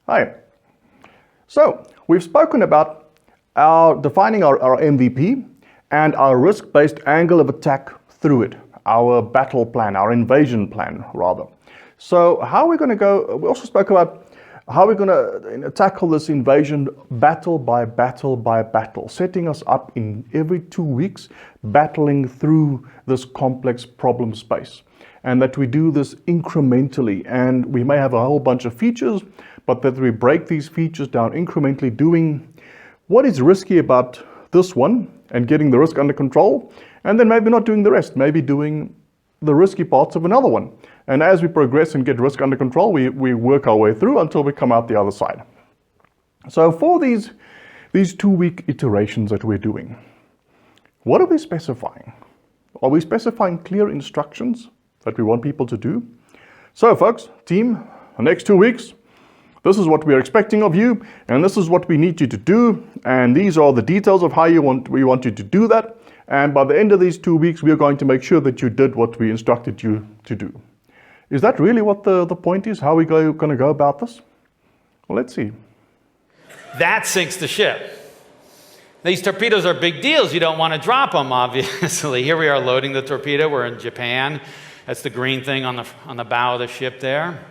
Hi. So, we've spoken about defining our MVP and our risk-based angle of attack through it, our battle plan, our invasion plan, rather. So, how are we going to go? We also spoke about how we're going to tackle this invasion battle by battle by battle, setting us up in every 2 weeks, battling through this complex problem space. And that we do this incrementally, and we may have a whole bunch of features, but that we break these features down incrementally, doing what is risky about this one and getting the risk under control, and then maybe not doing the rest, maybe doing the risky parts of another one. And as we progress and get risk under control, we work our way through until we come out the other side. So for these 2 week iterations that we're doing, what are we specifying? Are we specifying clear instructions that we want people to do? So folks, team, the next 2 weeks, this is what we are expecting of you, and this is what we need you to do, and these are the details of how we want you to do that, and by the end of these 2 weeks, we are going to make sure that you did what we instructed you to do. Is that really what the point is? How are we going to go about this? Well, let's see. That sinks the ship. These torpedoes are big deals. You don't want to drop them, obviously. Here we are loading the torpedo. We're in Japan. That's the green thing on the bow of the ship there.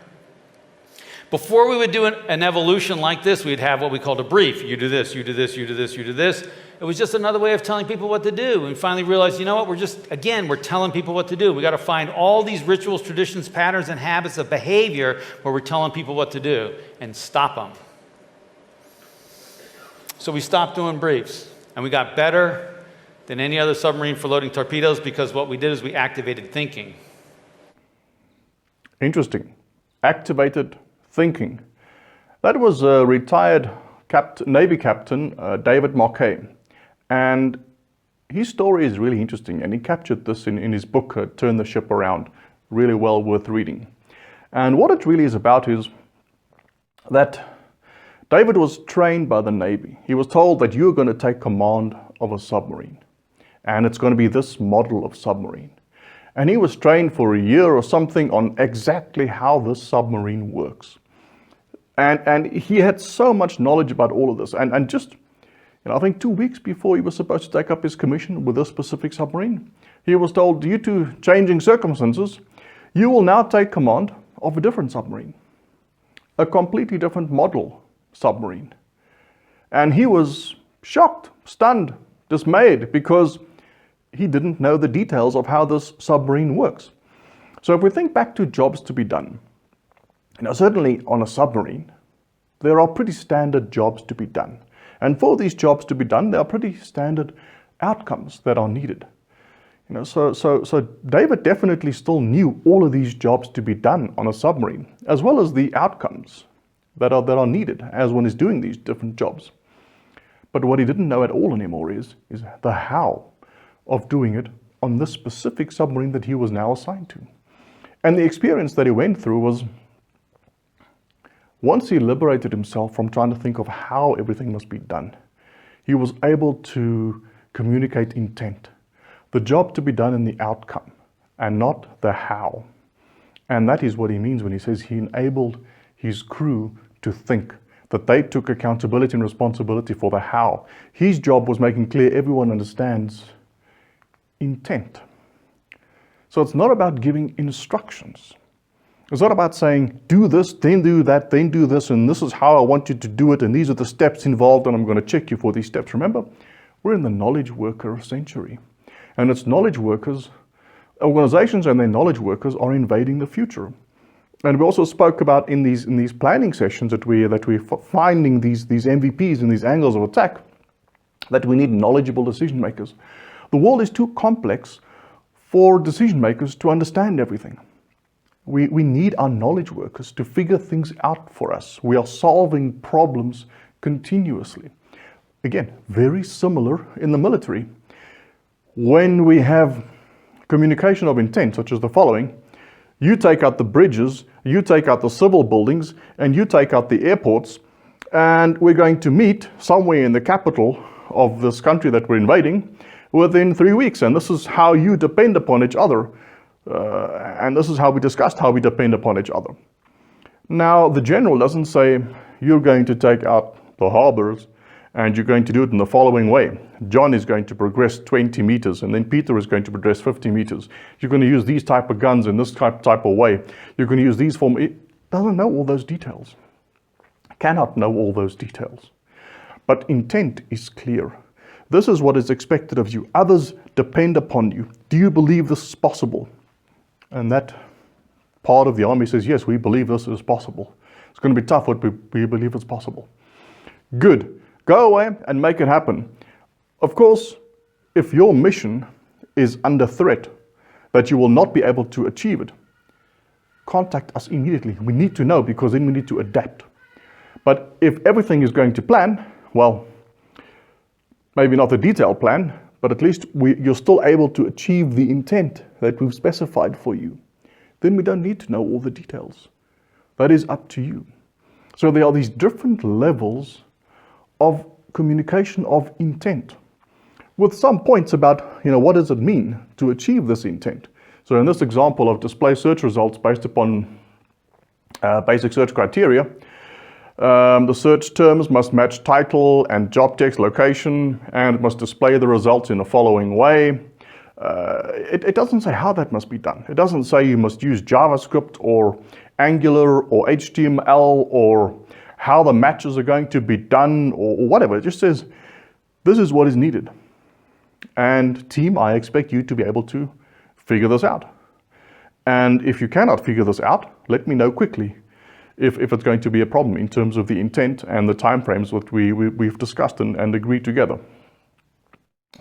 Before we would do an evolution like this, we'd have what we called a brief. You do this, you do this, you do this, you do this. It was just another way of telling people what to do. And we finally realized, you know what, we're telling people what to do. We got to find all these rituals, traditions, patterns, and habits of behavior where we're telling people what to do and stop them. So we stopped doing briefs, and we got better than any other submarine for loading torpedoes because what we did is we activated thinking. Interesting. Activated thinking. That was a retired Navy captain, David Marquet. And his story is really interesting, and he captured this in his book, Turn the Ship Around. Really well worth reading. And what it really is about is that David was trained by the Navy. He was told that you're going to take command of a submarine, and it's going to be this model of submarine. And he was trained for a year or something on exactly how this submarine works. And he had so much knowledge about all of this. And just, I think 2 weeks before he was supposed to take up his commission with this specific submarine, he was told, due to changing circumstances, you will now take command of a different submarine, a completely different model submarine. And he was shocked, stunned, dismayed, because he didn't know the details of how this submarine works. So if we think back to jobs to be done, certainly on a submarine, there are pretty standard jobs to be done. And for these jobs to be done, there are pretty standard outcomes that are needed. So David definitely still knew all of these jobs to be done on a submarine, as well as the outcomes that are needed as one is doing these different jobs. But what he didn't know at all anymore is the how of doing it on this specific submarine that he was now assigned to. And the experience that he went through was, once he liberated himself from trying to think of how everything must be done, he was able to communicate intent, the job to be done and the outcome, and not the how. And that is what he means when he says he enabled his crew to think, that they took accountability and responsibility for the how. His job was making clear everyone understands intent. So it's not about giving instructions. It's not about saying, do this, then do that, then do this, and this is how I want you to do it, and these are the steps involved, and I'm going to check you for these steps. Remember, we're in the knowledge worker century. And it's knowledge workers, organizations and their knowledge workers are invading the future. And we also spoke about in these planning sessions that we're finding these MVPs and these angles of attack, that we need knowledgeable decision makers. The world is too complex for decision makers to understand everything. We need our knowledge workers to figure things out for us. We are solving problems continuously. Again, very similar in the military. When we have communication of intent, such as the following: you take out the bridges, you take out the civil buildings, and you take out the airports, and we're going to meet somewhere in the capital of this country that we're invading within 3 weeks, and this is how you depend upon each other. And this is how we discussed how we depend upon each other. Now, the general doesn't say, you're going to take out the harbors and you're going to do it in the following way. John is going to progress 20 meters and then Peter is going to progress 50 meters. You're going to use these type of guns in this type of way. You're going to use these form. It doesn't know all those details. Cannot know all those details. But intent is clear. This is what is expected of you. Others depend upon you. Do you believe this is possible? And that part of the army says, yes, we believe this is possible. It's going to be tough, but we believe it's possible. Good. Go away and make it happen. Of course, if your mission is under threat, that you will not be able to achieve it, contact us immediately. We need to know, because then we need to adapt. But if everything is going to plan, well, maybe not the detailed plan, but at least you're still able to achieve the intent that we've specified for you. Then we don't need to know all the details. That is up to you. So there are these different levels of communication of intent, with some points about, what does it mean to achieve this intent. So in this example of display search results based upon basic search criteria, the search terms must match title and job text location, and it must display the results in the following way. It doesn't say how that must be done. It doesn't say you must use JavaScript or Angular or HTML or how the matches are going to be done or whatever. It just says, this is what is needed. And team, I expect you to be able to figure this out. And if you cannot figure this out, let me know quickly if it's going to be a problem in terms of the intent and the timeframes that we've discussed and agreed together.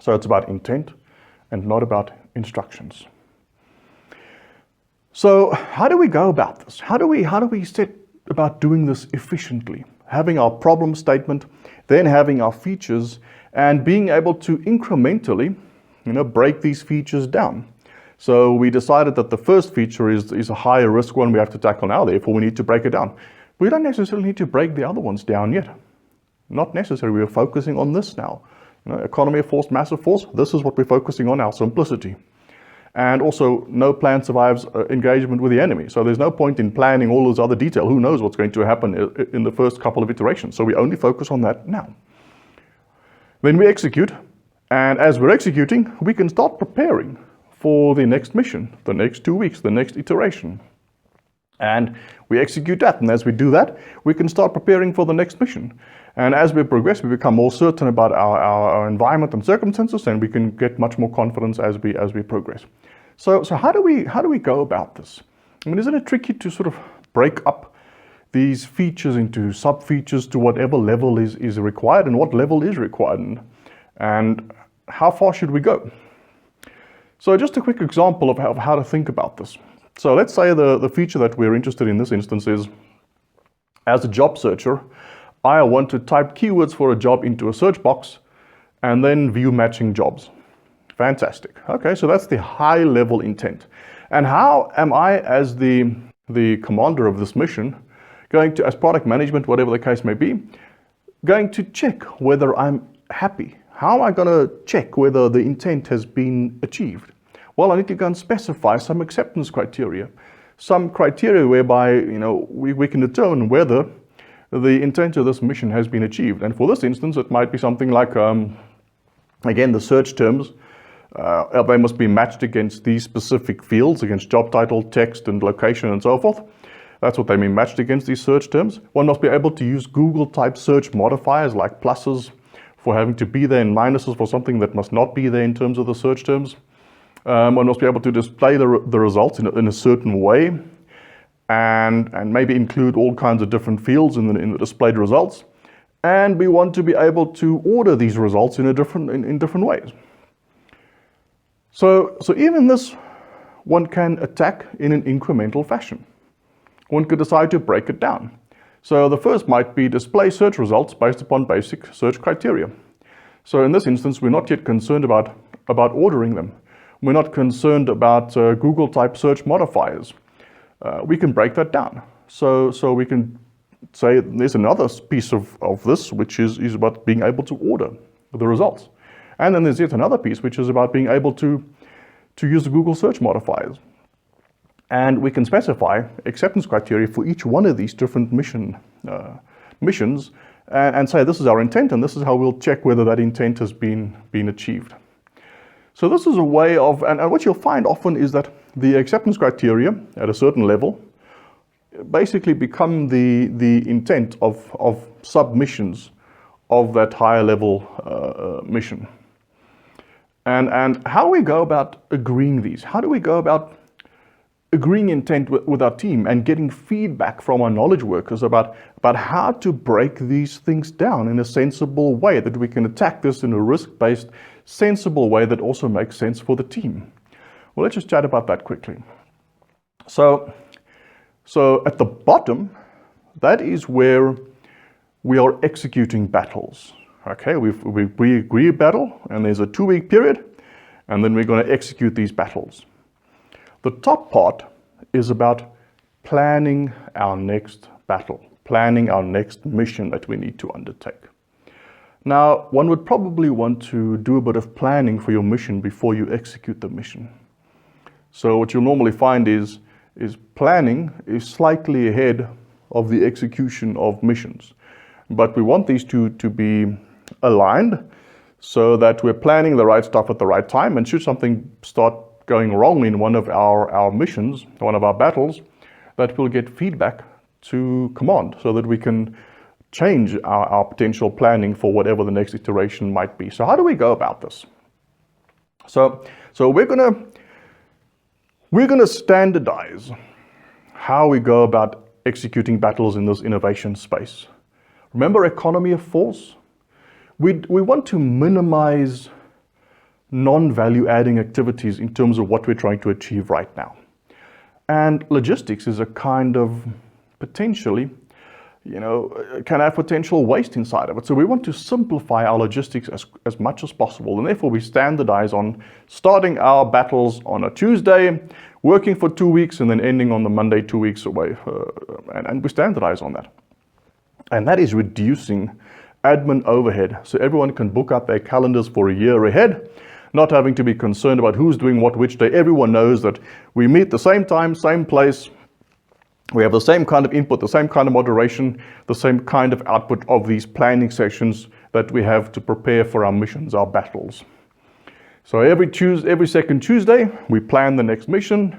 So it's about intent and not about instructions. So how do we go about this? How do we set about doing this efficiently? Having our problem statement, then having our features, and being able to incrementally, break these features down. So we decided that the first feature is a higher risk one we have to tackle now, therefore we need to break it down. We don't necessarily need to break the other ones down yet. Not necessary, we're focusing on this now. Economy of force, massive force, this is what we're focusing on now, simplicity. And also, no plan survives engagement with the enemy. So there's no point in planning all this other detail. Who knows what's going to happen in the first couple of iterations. So we only focus on that now. Then we execute, and as we're executing, we can start preparing for the next mission, the next 2 weeks, the next iteration. And we execute that, and as we do that, we can start preparing for the next mission. And as we progress, we become more certain about our environment and circumstances, and we can get much more confidence as we progress. So how do we go about this? I mean, isn't it tricky to sort of break up these features into sub-features to whatever level is required, and what level is required, and how far should we go? So just a quick example of how to think about this. So let's say the feature that we're interested in this instance is, as a job searcher, I want to type keywords for a job into a search box and then view matching jobs. Fantastic. Okay, so that's the high level intent. And how am I, as the commander of this mission, going to, as product management, whatever the case may be, going to check whether I'm happy? How am I going to check whether the intent has been achieved? Well, I need to go and specify some acceptance criteria, some criteria whereby we can determine whether the intent of this mission has been achieved. And for this instance, it might be something like, again, the search terms. They must be matched against these specific fields, against job title, text, and location, and so forth. That's what they mean, matched against these search terms. One must be able to use Google-type search modifiers like pluses for having to be there and minuses for something that must not be there in terms of the search terms. One must be able to display the results in a certain way, and maybe include all kinds of different fields in the displayed results. And we want to be able to order these results in different ways. So even this, one can attack in an incremental fashion. One could decide to break it down. So the first might be display search results based upon basic search criteria. So in this instance, we're not yet concerned about ordering them. We're not concerned about Google-type search modifiers. We can break that down. So we can say there's another piece of this, which is about being able to order the results. And then there's yet another piece, which is about being able to use the Google search modifiers. And we can specify acceptance criteria for each one of these different mission missions and say this is our intent and this is how we'll check whether that intent has been achieved. So this is a way of, and what you'll find often is that the acceptance criteria at a certain level basically become the intent of submissions of that higher level mission. And how we go about agreeing these, how do we go about agreeing intent with our team and getting feedback from our knowledge workers about how to break these things down in a sensible way, that we can attack this in a risk-based, sensible way that also makes sense for the team. Well, let's just chat about that quickly. So at the bottom, that is where we are executing battles. Okay, we agree a battle, and there's a 2-week period, and then we're going to execute these battles. The top part is about planning our next battle, planning our next mission that we need to undertake. Now, one would probably want to do a bit of planning for your mission before you execute the mission. So what you'll normally find is planning is slightly ahead of the execution of missions. But we want these two to be aligned so that we're planning the right stuff at the right time, and should something start going wrong in one of our missions, one of our battles, that we'll get feedback to command so that we can change our potential planning for whatever the next iteration might be. So how do we go about this? So we're gonna standardize how we go about executing battles in this innovation space. Remember economy of force? We want to minimize non-value adding activities in terms of what we're trying to achieve right now. And logistics is a kind of potentially, can have potential waste inside of it. So we want to simplify our logistics as much as possible. And therefore we standardize on starting our battles on a Tuesday, working for 2 weeks, and then ending on the Monday 2 weeks away. And we standardize on that. And that is reducing admin overhead. So everyone can book up their calendars for a year ahead, not having to be concerned about who's doing what which day. Everyone knows that we meet the same time, same place. We have the same kind of input, the same kind of moderation, the same kind of output of these planning sessions that we have to prepare for our missions, our battles. So every second Tuesday, we plan the next mission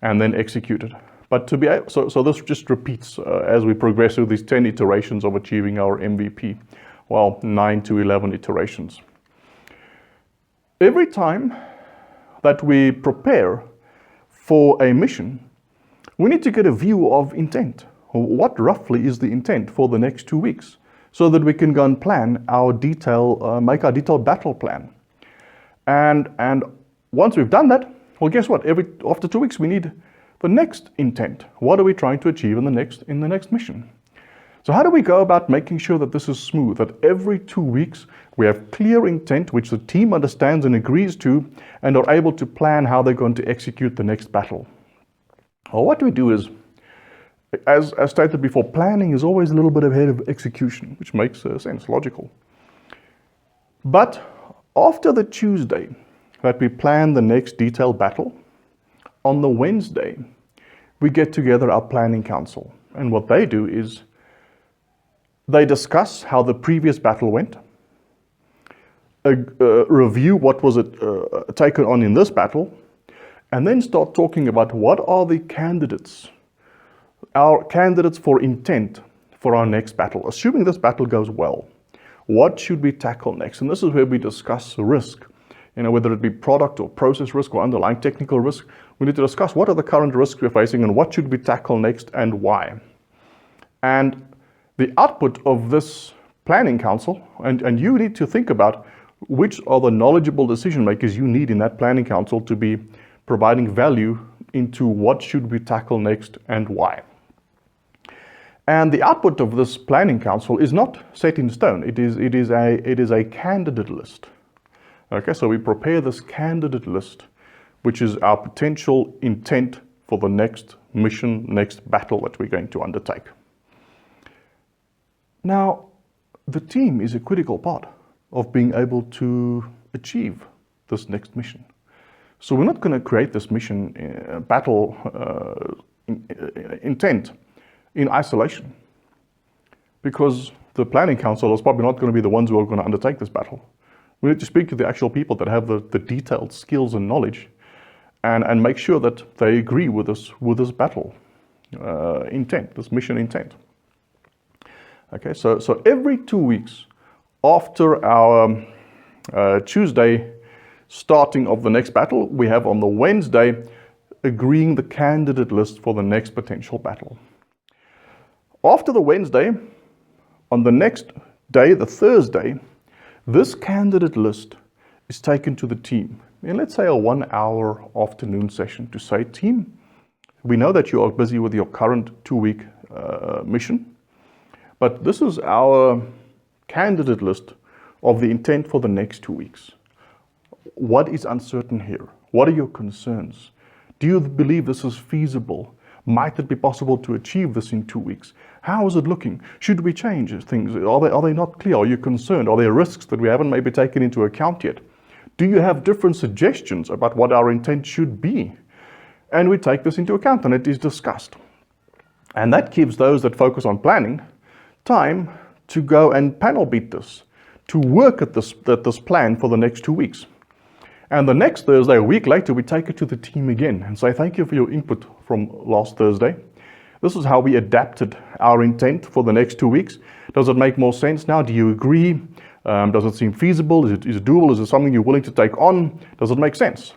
and then execute it. But to be able, so this just repeats as we progress through these 10 iterations of achieving our MVP. Well, 9 to 11 iterations. Every time that we prepare for a mission, we need to get a view of intent. What roughly is the intent for the next 2 weeks, so that we can go and plan our make our detailed battle plan. And once we've done that, well, guess what? After 2 weeks, we need the next intent. What are we trying to achieve in the next mission? So how do we go about making sure that this is smooth, that every 2 weeks we have clear intent which the team understands and agrees to, and are able to plan how they're going to execute the next battle? Well, what we do is, as stated before, planning is always a little bit ahead of execution, which makes sense, logical. But after the Tuesday that we plan the next detailed battle, on the Wednesday, we get together our planning council. And what they do is they discuss how the previous battle went, review what was taken on in this battle, and then start talking about what are the candidates, our candidates for intent for our next battle. Assuming this battle goes well, what should we tackle next? And this is where we discuss risk. Whether it be product or process risk or underlying technical risk, we need to discuss what are the current risks we're facing and what should we tackle next and why. And the output of this planning council, and you need to think about which are the knowledgeable decision makers you need in that planning council to be providing value into what should we tackle next and why. And the output of this planning council is not set in stone. It is a candidate list. Okay, so we prepare this candidate list, which is our potential intent for the next mission, next battle that we're going to undertake. Now, the team is a critical part of being able to achieve this next mission. So we're not going to create this mission intent in isolation, because the planning council is probably not going to be the ones who are going to undertake this battle. We need to speak to the actual people that have the detailed skills and knowledge, and make sure that they agree with this battle intent, this mission intent. Okay, so every 2 weeks after our Tuesday starting of the next battle, we have on the Wednesday agreeing the candidate list for the next potential battle. After the Wednesday, on the next day, the Thursday, this candidate list is taken to the team in, let's say, a 1 hour afternoon session to say, team, we know that you are busy with your current 2-week mission, but this is our candidate list of the intent for the next 2 weeks. What is uncertain here? What are your concerns? Do you believe this is feasible? Might it be possible to achieve this in 2 weeks? How is it looking? Should we change things? Are they not clear? Are you concerned? Are there risks that we haven't maybe taken into account yet? Do you have different suggestions about what our intent should be? And we take this into account and it is discussed. And that gives those that focus on planning time to go and panel beat this, to work at this plan for the next 2 weeks. And the next Thursday, a week later, we take it to the team again and say, thank you for your input from last Thursday. This is how we adapted our intent for the next 2 weeks. Does it make more sense now? Do you agree? Does it seem feasible? Is it doable? Is it something you're willing to take on? Does it make sense?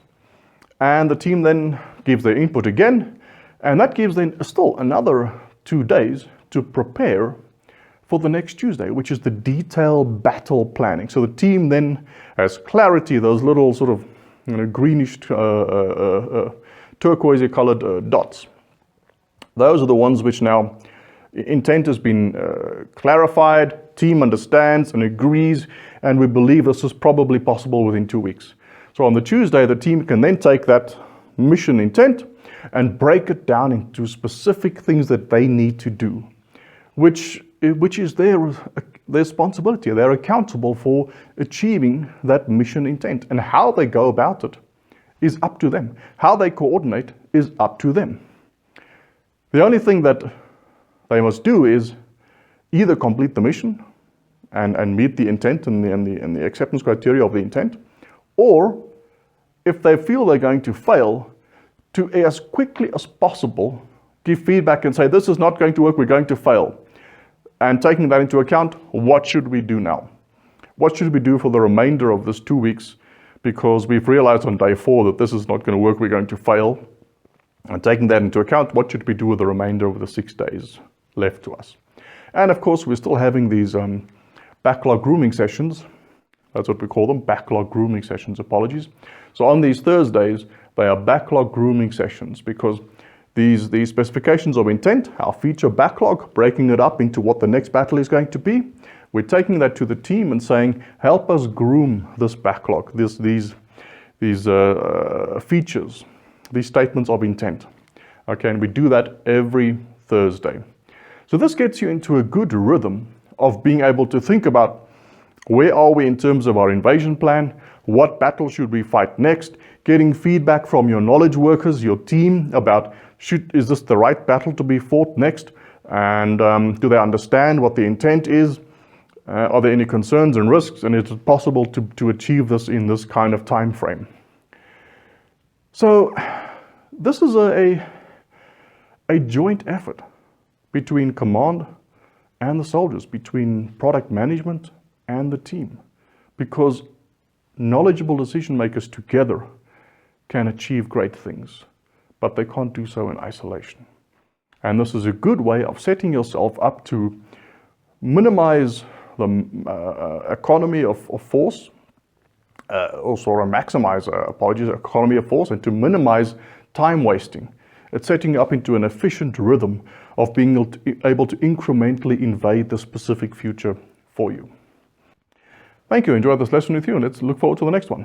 And the team then gives their input again, and that gives them still another 2 days to prepare for the next Tuesday, which is the detailed battle planning. So the team then has clarity, those little sort of greenish, turquoise colored dots. Those are the ones which now intent has been clarified, team understands and agrees, and we believe this is probably possible within 2 weeks. So on the Tuesday, the team can then take that mission intent and break it down into specific things that they need to do, which is their responsibility. They're accountable for achieving that mission intent, and how they go about it is up to them. How they coordinate is up to them. The only thing that they must do is either complete the mission and meet the intent and the acceptance criteria of the intent, or if they feel they're going to fail, to as quickly as possible give feedback and say, this is not going to work, we're going to fail. And taking that into account, what should we do now? What should we do for the remainder of this 2 weeks? Because we've realized on day 4 that this is not going to work, we're going to fail. And taking that into account, what should we do with the remainder of the 6 days left to us? And of course, we're still having these backlog grooming sessions. That's what we call them, backlog grooming sessions, apologies. So on these Thursdays, they are backlog grooming sessions, because these specifications of intent, our feature backlog, breaking it up into what the next battle is going to be. We're taking that to the team and saying, help us groom this backlog, these features, these statements of intent. Okay, and we do that every Thursday. So this gets you into a good rhythm of being able to think about where are we in terms of our invasion plan, what battle should we fight next, getting feedback from your knowledge workers, your team, about is this the right battle to be fought next, and do they understand what the intent is, are there any concerns and risks, and is it possible to achieve this in this kind of time frame. So this is a joint effort between command and the soldiers, between product management and the team, because knowledgeable decision makers together can achieve great things, but they can't do so in isolation. And this is a good way of setting yourself up to minimize the economy of force, also maximize, economy of force, and to minimize time wasting. It's setting you up into an efficient rhythm of being able to incrementally invade the specific future for you. Thank you. Enjoyed this lesson with you, and let's look forward to the next one.